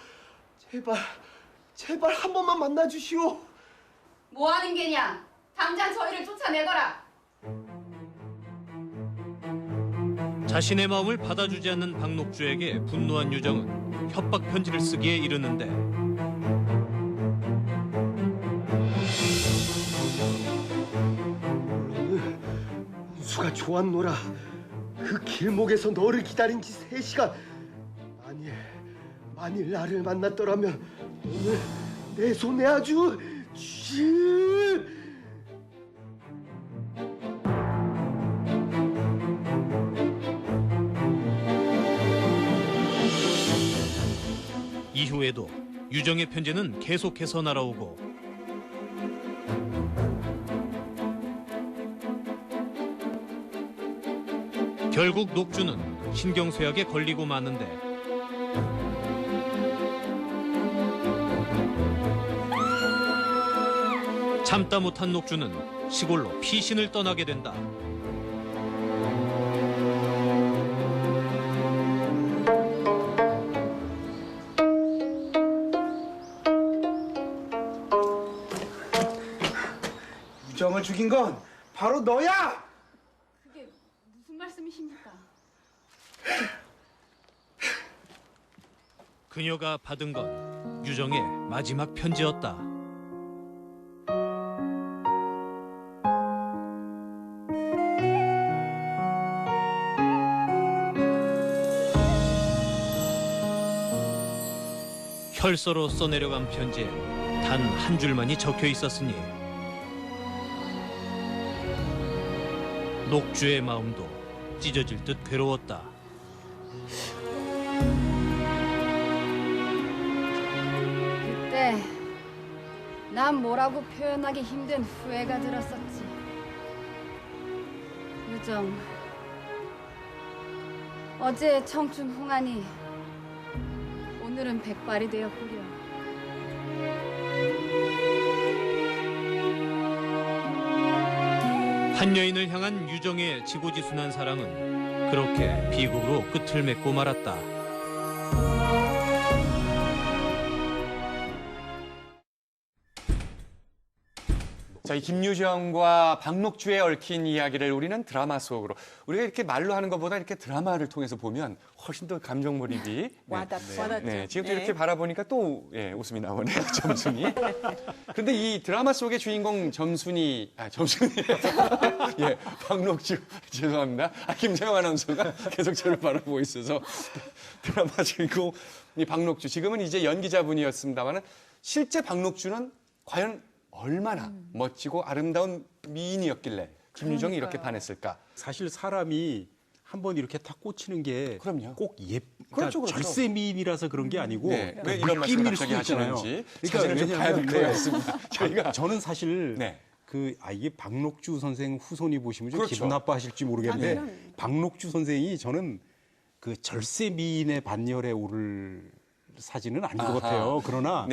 제발 한 번만 만나주시오. 뭐 하는 게냐? 당장 저희를 쫓아내거라. 자신의 마음을 받아주지 않는 박록주에게 분노한 유정은 협박 편지를 쓰기에 이르는데 수가 좋았노라. 그 길목에서 너를 기다린 지 3시간. 만일 나를 만났더라면 오늘 내 손에 아주 이후에도 유정의 편지는 계속해서 날아오고 결국 녹주는 신경쇠약에 걸리고 마는데 참다 못한 녹주는 시골로 피신을 떠나게 된다. 유정을 죽인 건 바로 너야! 그게 무슨 말씀이십니까? 그녀가 받은 건 유정의 마지막 편지였다. 혈서로 써내려간 편지에 단 한 줄만이 적혀 있었으니 녹주의 마음도 찢어질 듯 괴로웠다. 그때 난 뭐라고 표현하기 힘든 후회가 들었었지. 유정, 어제 청춘 홍안이 오늘은 백발이 되었구려. 한 여인을 향한 유정의 지고지순한 사랑은 그렇게 비극으로 끝을 맺고 말았다. 자, 이 김유정과 박록주에 얽힌 이야기를 우리는 드라마 속으로 우리가 이렇게 말로 하는 것보다 이렇게 드라마를 통해서 보면 훨씬 더 감정 몰입이 와닿죠. 네, 지금 또 이렇게 바라보니까 또 웃음이 나오네요, 점순이. 그런데 이 드라마 속의 주인공 점순이 박록주 죄송합니다. 김정영 아나운서가 계속 저를 바라보고 있어서 드라마 주인공 이 박록주 지금은 이제 연기자분이었습니다만은 실제 박록주는 과연 얼마나 멋지고 아름다운 미인이었길래 김유정이 이렇게 반했을까? 사실 사람이 한번 이렇게 탁 꽂히는 게 꼭 그렇죠. 절세 미인이라서 그런 게 아니고 네. 왜 이런 말씀을 갑자기 하시는지 사진을 좀 봐야 될 것 같습니다. 저는 사실 이게 박록주 선생 후손이 보시면 좀 기분 나빠하실지 모르겠는데 박록주 선생이 저는 그 절세 미인의 반열에 오를 사진은 아닌 것 같아요. 그러나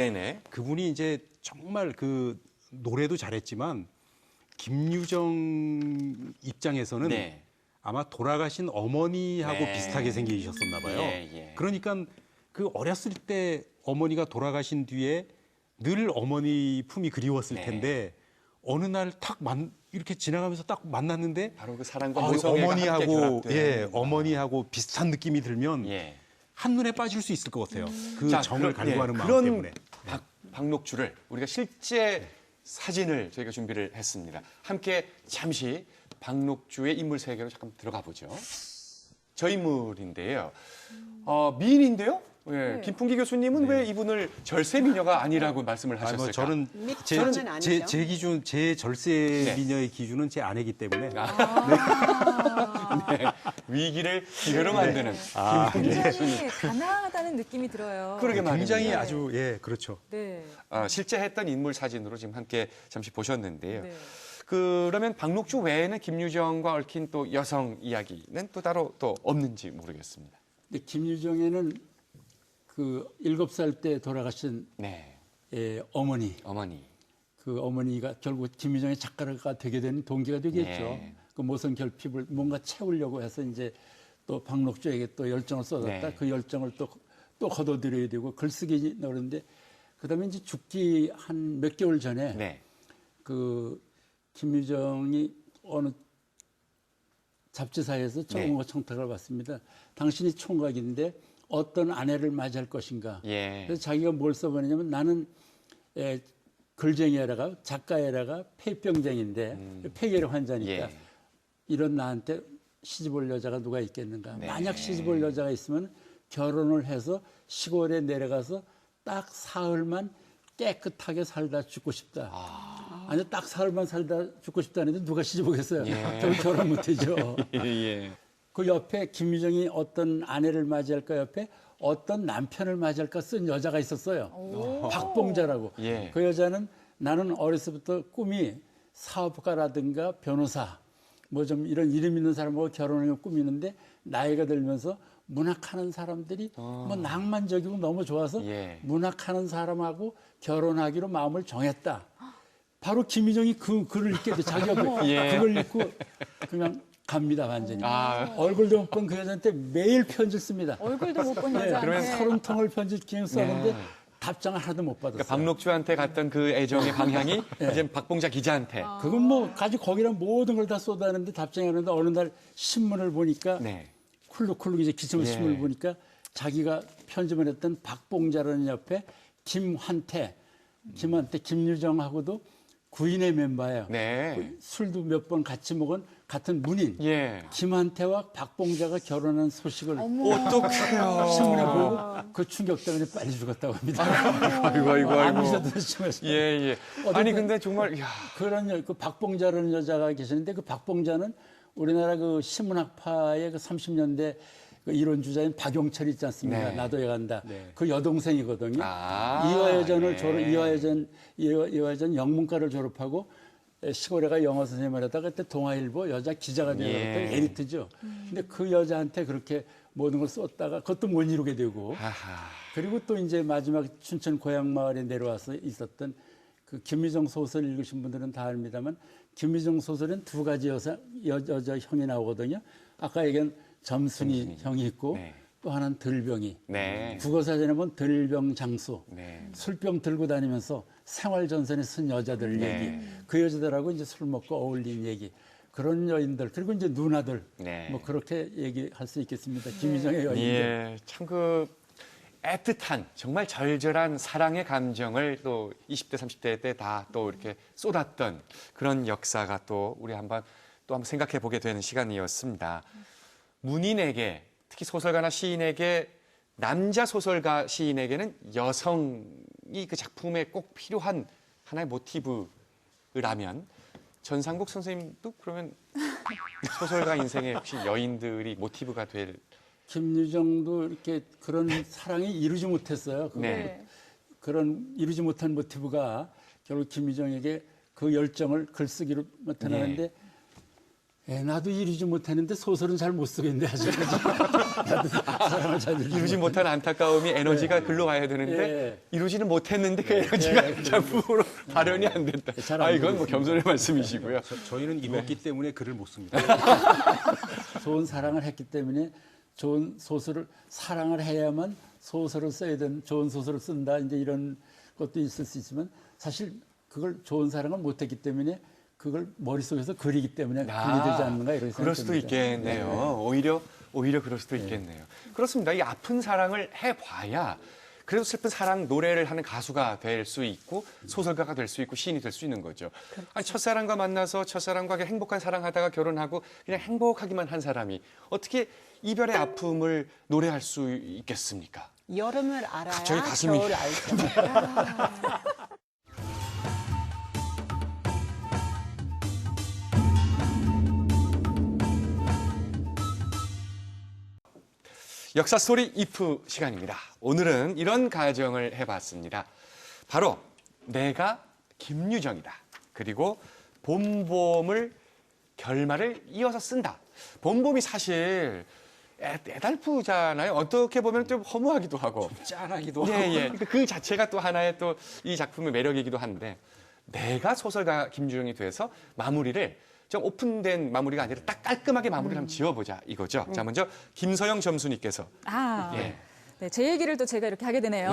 그분이 이제 정말 그 노래도 잘했지만 김유정 입장에서는 아마 돌아가신 어머니하고 비슷하게 생기셨었나 봐요. 그러니까 그 어렸을 때 어머니가 돌아가신 뒤에 늘 어머니 품이 그리웠을 텐데 어느 날 탁 이렇게 지나가면서 딱 만났는데 바로 그 사랑과 모성애가 어머니하고 비슷한 느낌이 들면 한눈에 빠질 수 있을 것 같아요. 그 정을 갈구하는 마음 그런 때문에. 박록주를 우리가 실제 사진을 저희가 준비를 했습니다. 함께 잠시 박록주의 인물 세계로 잠깐 들어가 보죠. 저 인물인데요. 미인인데요. 김풍기 교수님은 왜 이분을 절세 미녀가 아니라고 말씀을 하셨을까? 저는 제 기준, 제 절세 미녀의 기준은 제 아내이기 때문에 위기를 기회로 만드는 굉장히 단아하다는 느낌이 들어요. 그러게 말입니다. 굉장히 아주 그렇죠. 네. 실제 했던 인물 사진으로 지금 함께 잠시 보셨는데요. 그러면 박록주 외에는 김유정과 얽힌 또 여성 이야기는 또 따로 또 없는지 모르겠습니다. 근데 김유정에는 그 7살 때 돌아가신 어머니. 그 어머니가 결국 김유정의 작가가 되게 된 동기가 되겠죠. 네. 그 모성 결핍을 뭔가 채우려고 해서 이제 또 박록주에게 또 열정을 쏟았다. 네. 그 열정을 또 거둬들여야 되고 글쓰기 그러는데 그다음에 이제 죽기 한 몇 개월 전에 네. 그 김유정이 어느 잡지사에서 청원과 청탁을 받습니다. 당신이 총각인데 어떤 아내를 맞이할 것인가. 예. 그래서 자기가 뭘 써보냐면 나는 글쟁이에다가 작가에다가 폐병쟁인데 폐결핵 환자니까 예. 이런 나한테 시집 올 여자가 누가 있겠는가. 네. 만약 시집 올 여자가 있으면 결혼을 해서 시골에 내려가서 딱 사흘만 깨끗하게 살다 죽고 싶다. 아니 딱 사흘만 살다 죽고 싶다는데 누가 시집 오겠어요. 예. 결혼 결혼 못하죠. 예. 그 옆에 김유정이 어떤 아내를 맞이할까 옆에 어떤 남편을 맞이할까 쓴 여자가 있었어요. 박봉자라고. 예. 그 여자는 나는 어려서부터 꿈이 사업가라든가 변호사 뭐 좀 이런 이름 있는 사람하고 결혼을 꾸미는데 나이가 들면서 문학하는 사람들이 뭐 낭만적이고 너무 좋아서 예. 문학하는 사람하고 결혼하기로 마음을 정했다. 바로 김유정이 그 글을 읽게 돼. 자기 옆에 예. 그걸 읽고 그냥 갑니다 완전히. 아. 얼굴도 못 본 그 여자한테 매일 편지를 씁니다. 얼굴도 못 본 여자. 그러면 30통을 기행 썼는데 네. 답장을 하나도 못 받았어요. 그러니까 박록주한테 갔던 그 애정의 방향이 이제 박봉자 기자한테. 그건 뭐 가지 거기랑 모든 걸 다 쏟아내는데 답장이 하는데 어느 날 신문을 보니까 네. 쿨룩쿨룩 이제 기침을 예. 신문을 보니까 자기가 편집을 했던 박봉자라는 옆에 김한태, 김유정하고도 구인의 멤버예요. 네. 술도 몇 번 같이 먹은 같은 문인. 예. 김한태와 박봉자가 결혼한 소식을 어떡해요. 신문에 보고 그 충격 때문에 빨리 죽었다고 합니다. 아이고. 암기자도 심했어요. 예. 아니 근데 정말 야. 그런 그 박봉자라는 여자가 계시는데 그 박봉자는 우리나라 그 신문학파의 그 30년대 그 이론 주자인 박용철 있지 않습니까? 네. 나도 간다. 네. 그 여동생이거든요. 예. 이화여전 영문과를 졸업하고 시골에 가 영어 선생님을 하다가 그때 동아일보 여자 기자가 되었던 예. 에리트죠. 근데 그 여자한테 그렇게 모든 걸 썼다가 그것도 못 이루게 되고 그리고 또 이제 마지막 춘천 고향마을에 내려와서 있었던 그 김유정 소설 읽으신 분들은 다 압니다만 김유정 소설은 두 가지 여자 형이 나오거든요. 아까 얘기한 점순이 형이 있고 네. 또 하나는 들병이. 네. 국어사전에 보면 들병 장수. 네. 술병 들고 다니면서 생활전선에 쓴 여자들 네. 얘기. 그 여자들하고 이제 술 먹고 어울린 얘기. 그런 여인들 그리고 이제 누나들. 네. 뭐 그렇게 얘기할 수 있겠습니다. 김유정의 여인들. 예. 참 그 애틋한 정말 절절한 사랑의 감정을 또 20대 30대 때 다 또 이렇게 쏟았던 그런 역사가 또 우리 한번 생각해 보게 되는 시간이었습니다. 문인에게 특히 소설가나 시인에게 남자 소설가 시인에게는 여성이 그 작품에 꼭 필요한 하나의 모티브라면 전상국 선생님도 그러면 소설가 인생에 혹시 여인들이 모티브가 될 김유정도 이렇게 그런 사랑이 이루지 못했어요. 네. 그런 이루지 못한 모티브가 결국 김유정에게 그 열정을 글쓰기로 나타나는데 나도 이루지 못했는데 소설은 잘 못 쓰겠는데 아직까지. 나도 사랑을 잘 이루지 못한 안타까움이 에너지가 글로 가야 되는데 이루지는 못했는데 그 에너지가 작품으로 발현이 안 된다. 이건 뭐 겸손의 말씀이시고요. 저희는 입었기 때문에 글을 못 씁니다. 좋은 사랑을 했기 때문에 좋은 소설을 사랑을 해야만 소설을 써야 되는 좋은 소설을 쓴다. 이제 이런 것도 있을 수 있지만 사실 그걸 좋은 사랑을 못했기 때문에 그걸 머릿속에서 그리기 때문에 글이 되지 않는가 이런 생각이 그럴 수도 있겠네요. 네. 오히려 그럴 수도 있겠네요. 그렇습니다. 이 아픈 사랑을 해봐야 그래도 슬픈 사랑 노래를 하는 가수가 될 수 있고 소설가가 될 수 있고 시인이 될 수 있는 거죠. 아니, 첫사랑과 만나서 첫사랑과 행복한 사랑하다가 결혼하고 그냥 행복하기만 한 사람이 어떻게 이별의 아픔을 노래할 수 있겠습니까? 여름을 알아야 저희 가슴이 겨울을 알죠. 역사 스토리 이프 시간입니다. 오늘은 이런 가정을 해봤습니다. 바로 내가 김유정이다. 그리고 봄봄을 결말을 이어서 쓴다. 봄봄이 사실 애달프잖아요. 어떻게 보면 좀 허무하기도 하고 짠하기도 하고. 그 자체가 또 하나의 또 이 작품의 매력이기도 한데 내가 소설가 김주영이 돼서 마무리를 좀 오픈된 마무리가 아니라 딱 깔끔하게 마무리를 한번 지어보자 이거죠. 자, 먼저 김서영 점수님께서. 예. 네, 제 얘기를 또 제가 이렇게 하게 되네요.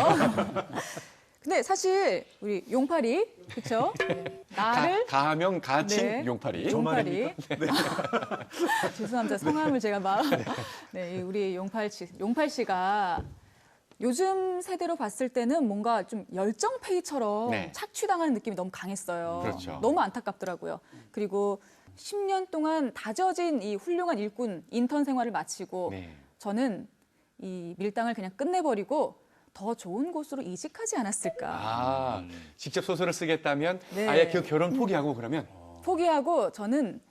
근데 사실 우리 용팔이, 그렇죠? 나를 가명 가칭 네, 용팔이. 용팔이. 죄송합니다. 성함을 제가 네, 우리 용팔 씨가 요즘 세대로 봤을 때는 뭔가 좀 열정페이처럼 네. 착취당하는 느낌이 너무 강했어요. 그렇죠. 너무 안타깝더라고요. 그리고 10년 동안 다져진 이 훌륭한 일꾼 인턴 생활을 마치고 네. 저는 이 밀당을 그냥 끝내버리고 더 좋은 곳으로 이직하지 않았을까. 직접 소설을 쓰겠다면 네. 아예 그 결혼 포기하고 그러면 포기하고 저는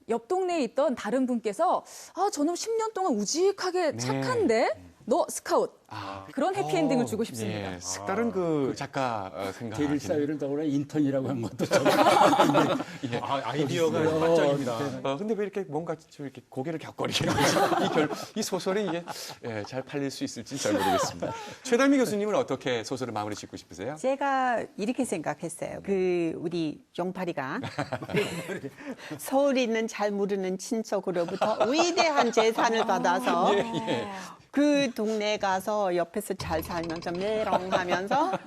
옆 동네에 있던 다른 분께서 저는 10년 동안 우직하게 착한데 너 스카웃. 그런 해피엔딩을 주고 싶습니다. 예, 색다른 그 작가 생각. 대릴 사회를 더구나 인턴이라고 한 것도 좀 예. 아이디어가 반짝입니다. 근데 왜 이렇게 뭔가 좀 이렇게 고개를 격거리게 이 소설이 이게 잘 팔릴 수 있을지 잘 모르겠습니다. 최달미 교수님은 어떻게 소설을 마무리 짓고 싶으세요? 제가 이렇게 생각했어요. 우리 용팔이가 서울에 있는 잘 모르는 친척으로부터 위대한 재산을 받아서 그 동네에 가서 옆에서 잘 살면서 메롱하면서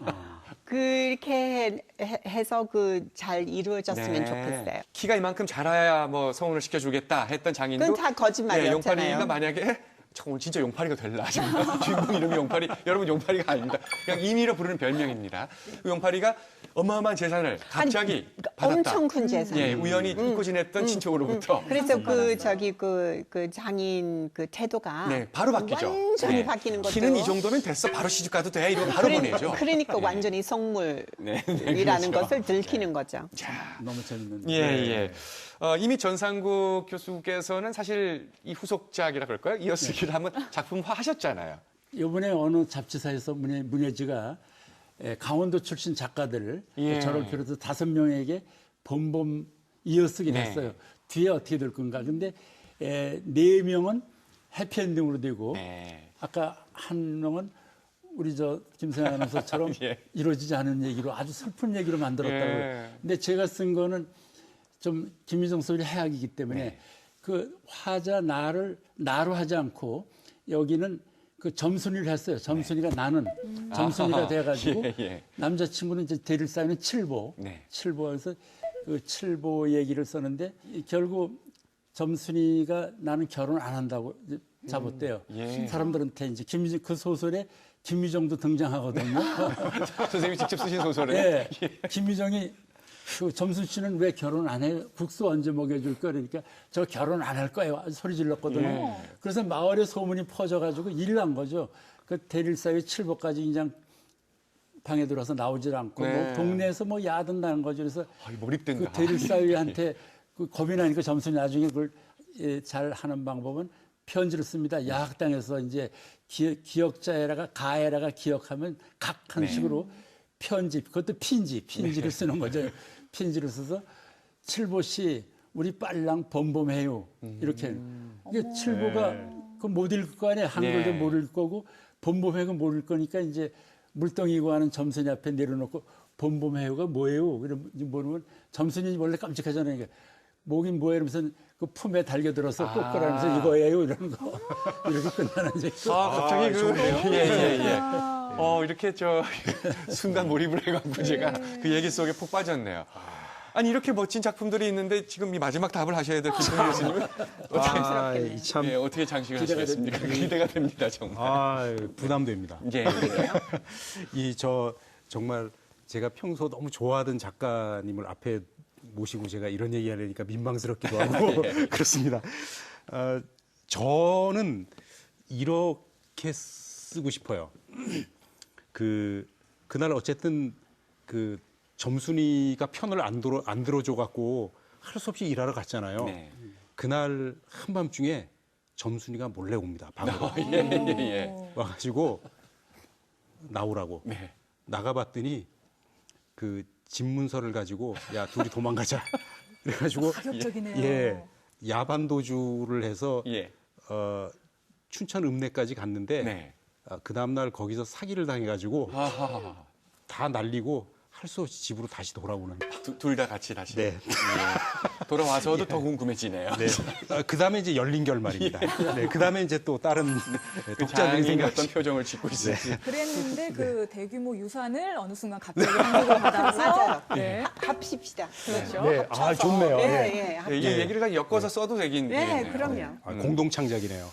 그렇게 해서 잘 이루어졌으면 좋겠어요. 키가 이만큼 자라야 뭐 성혼을 시켜주겠다 했던 장인도 그건 다 거짓말이었잖아요. 용팔이가 만약에 오늘 진짜 용팔이가 될라 지금 주인공 이름이 용팔이. 여러분 용팔이가 아닙니다. 그냥 임의로 부르는 별명입니다. 그 용팔이가 어마어마한 재산을 갑자기 받았다. 엄청 큰 재산. 예, 우연히 잊고 지냈던 친척으로부터. 그래서 그 장인 그 태도가 바로 바뀌죠. 완전히 바뀌는 거죠. 키는 이 정도면 됐어. 바로 시집 가도 돼. 이러고 바로 보내죠. 그러니까 완전히 속물이라는 그렇죠. 것을 들키는 거죠. 너무 재밌는데. 예. 이미 전상국 교수께서는 사실 이 후속작이라 그럴까요? 이어쓰기를 한번 작품화하셨잖아요. 이번에 어느 잡지사에서 문예지가 강원도 출신 작가들을 저를 비롯해서 5명에게 범범 이어쓰기를 했어요. 뒤에 어떻게 될 건가. 근데 4명은 해피엔딩으로 되고 아까 한 명은 우리 김성현 아나운서처럼 이루어지지 않은 얘기로 아주 슬픈 얘기로 만들었다고요. 근데 제가 쓴 거는 좀 김희정 소리 해악이기 때문에 그 화자 나로 하지 않고 여기는 그 점순이를 했어요. 점순이가 나는 점순이가 돼가지고 남자친구는 이제 대릴 사유는 칠보에서 그 칠보 얘기를 썼는데 결국 점순이가 나는 결혼 안 한다고 잡았대요. 사람들한테 이제 그 소설에 김미정도 등장하거든요. 선생님이 직접 쓰신 소설에. 김미정이 그 점순 씨는 왜 결혼 안 해? 국수 언제 먹여줄 거야? 그러니까 저 결혼 안 할 거예요. 소리 질렀거든요. 그래서 마을에 소문이 퍼져가지고 일을 한 거죠. 그 대릴사회 7보까지 그냥 방에 들어와서 나오질 않고 뭐 동네에서 뭐 야든다는 거죠. 그래서 몰입된다. 그 대릴사회한테 그 겁이 나니까 점순이 나중에 그걸 잘 하는 방법은 편지를 씁니다. 야학당에서 이제 기억자에다가 가에다가 기억하면 각한 식으로 편지, 그것도 핀지를 쓰는 거죠. 핀지를 써서 칠보씨 우리 빨랑 범범해요. 이렇게. 이게 칠보가 그 못 읽을 거 아니에요. 한글도 못 읽을 거고 범범해가 못 읽을 거니까 이제 물덩이고 하는 점순이 앞에 내려놓고 범범해요가 뭐예요? 그러면 모르면 점순이 원래 깜찍하잖아요. 그러니까 뭐긴 뭐예요? 이러면서 그 품에 달겨들어서 꽂거라면서 이거예요? 이러는 거. 이렇게 끝나는 이제. 갑자기 이렇게 순간 몰입을 해갖고 제가 그 얘기 속에 푹 빠졌네요. 아니 이렇게 멋진 작품들이 있는데 지금 이 마지막 답을 하셔야 될 김성현 교수님은 어떻게 장식을 하시겠습니까? 기대가 됩니다 정말. 부담됩니다. 정말 제가 평소 너무 좋아하던 작가님을 앞에 모시고 제가 이런 얘기하려니까 민망스럽기도 하고 그렇습니다. 저는 이렇게 쓰고 싶어요. 그날 어쨌든 그 점순이가 편을 안 들어줘 갖고 할 수 없이 일하러 갔잖아요. 그날 한밤중에 점순이가 몰래 옵니다. 방으로. 와가지고 나오라고. 나가봤더니 그 집문서를 가지고 야 둘이 도망가자. 그래가지고 파격적이네요. 야반도주를 해서 춘천 읍내까지 갔는데 그 다음날 거기서 사기를 당해가지고 다 날리고 할 수 없이 집으로 다시 돌아오는. 둘 다 같이 다시. 네. 예. 돌아와서도 예. 더 궁금해지네요. 네. 그 다음에 이제 열린 결말입니다. 네. 그 다음에 이제 또 다른 독자들이 장인이 어떤 생각하시. 표정을 짓고 있을지. 그랬는데 그 대규모 유산을 어느 순간 갑자기 한국을 받아서 맞아요. 네. 합십시다. 그렇죠. 네. 아, 좋네요. 예, 네. 예. 이 얘기를 그냥 엮어서 써도 되긴 네, 되겠네요. 그럼요. 아, 공동 창작이네요.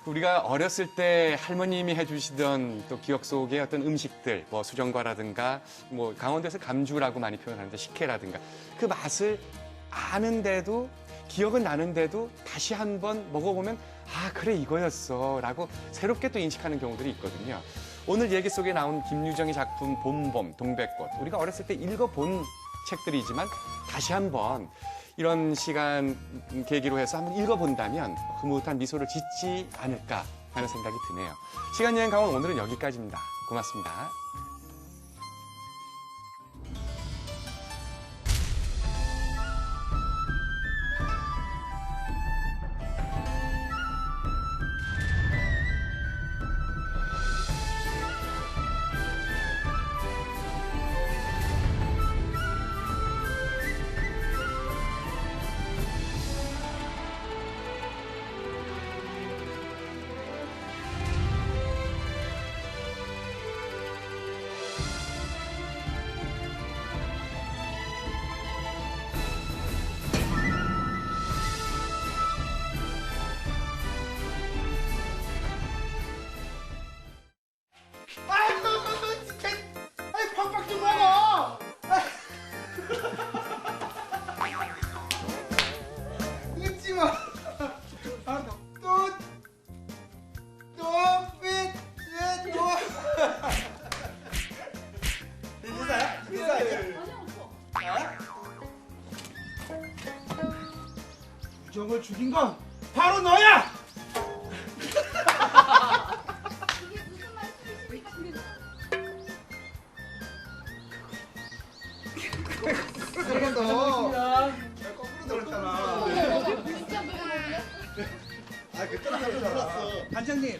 우리가 어렸을 때 할머님이 해주시던 또 기억 속의 어떤 음식들, 뭐 수정과라든가, 뭐 강원도에서 감주라고 많이 표현하는데 식혜라든가 그 맛을 아는데도 기억은 나는데도 다시 한번 먹어보면 아 그래 이거였어라고 새롭게 또 인식하는 경우들이 있거든요. 오늘 얘기 속에 나온 김유정의 작품 봄봄 동백꽃 우리가 어렸을 때 읽어본 책들이지만 다시 한번 이런 시간 계기로 해서 한번 읽어본다면 흐뭇한 미소를 짓지 않을까 하는 생각이 드네요. 시간여행 강원 오늘은 여기까지입니다. 고맙습니다. 아이고 진짜 아이 팍팍 좀 먹어. 웃지 마. 유정을 죽인 건 바로 너야. 너 거꾸로 들었잖아. 아 그때 들었어. 반장님.